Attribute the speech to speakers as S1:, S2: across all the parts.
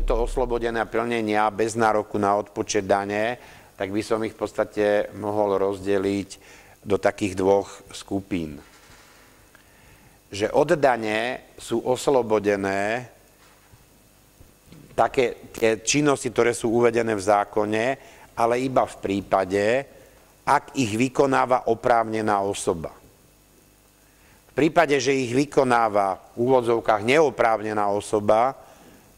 S1: tieto oslobodené plnenia bez nároku na odpočet dane, tak by som ich v podstate mohol rozdeliť do takých dvoch skupín. Že od dane sú oslobodené také tie činnosti, ktoré sú uvedené v zákone, ale iba v prípade, ak ich vykonáva oprávnená osoba. V prípade, že ich vykonáva v úvodzovkách neoprávnená osoba,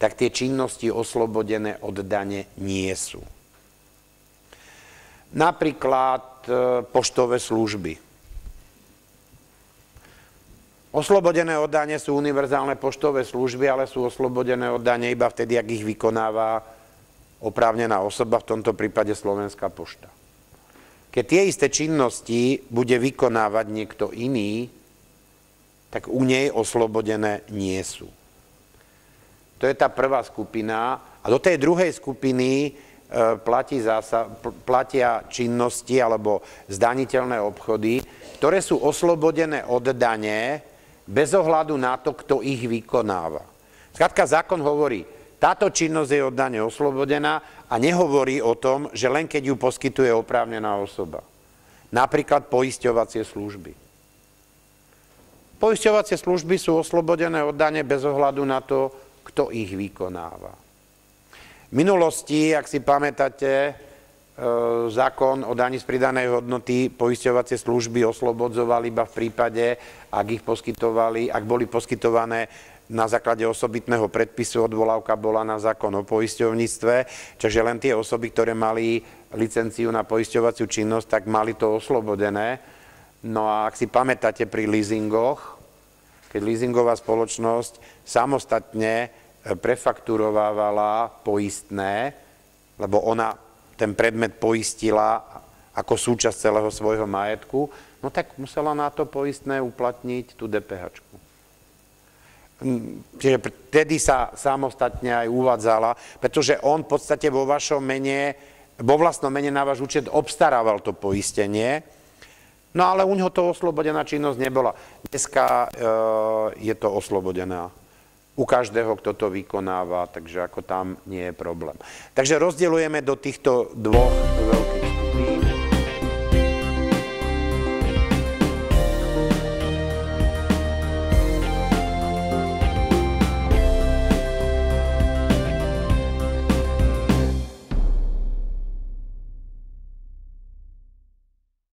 S1: tak tie činnosti oslobodené od dane nie sú. Napríklad poštové služby. Oslobodené od dane sú univerzálne poštové služby, ale sú oslobodené od dane iba vtedy, ak ich vykonáva oprávnená osoba, v tomto prípade Slovenská pošta. Keď tie isté činnosti bude vykonávať niekto iný, tak u nej oslobodené nie sú. To je tá prvá skupina. A do tej druhej skupiny platia činnosti alebo zdaniteľné obchody, ktoré sú oslobodené od dane bez ohľadu na to, kto ich vykonáva. Skrátka, zákon hovorí, táto činnosť je od dane oslobodená a nehovorí o tom, že len keď ju poskytuje oprávnená osoba. Napríklad poisťovacie služby. Poisťovacie služby sú oslobodené od dane bez ohľadu na to, kto ich vykonáva. V minulosti, ak si pamätáte, zákon o dani z pridanej hodnoty poisťovacie služby oslobodzovali iba v prípade, ak boli poskytované na základe osobitného predpisu, odvolávka bola na zákon o poisťovníctve, čiže len tie osoby, ktoré mali licenciu na poisťovaciu činnosť, tak mali to oslobodené. No a ak si pamätáte pri leasingoch, keď leasingová spoločnosť samostatne prefakturovávala poistné, lebo ona ten predmet poistila ako súčasť celého svojho majetku, no tak musela na to poistné uplatniť tú DPH-čku. Čiže vtedy sa samostatne aj uvádzala, pretože on v podstate vo vašom mene, vo vlastnom mene na váš účet obstarával to poistenie, no ale u ňoho to oslobodená činnosť nebola. Dneska je to oslobodená. U každého, kto to vykonáva, takže ako tam nie je problém. Takže rozdeľujeme do týchto dvoch veľkých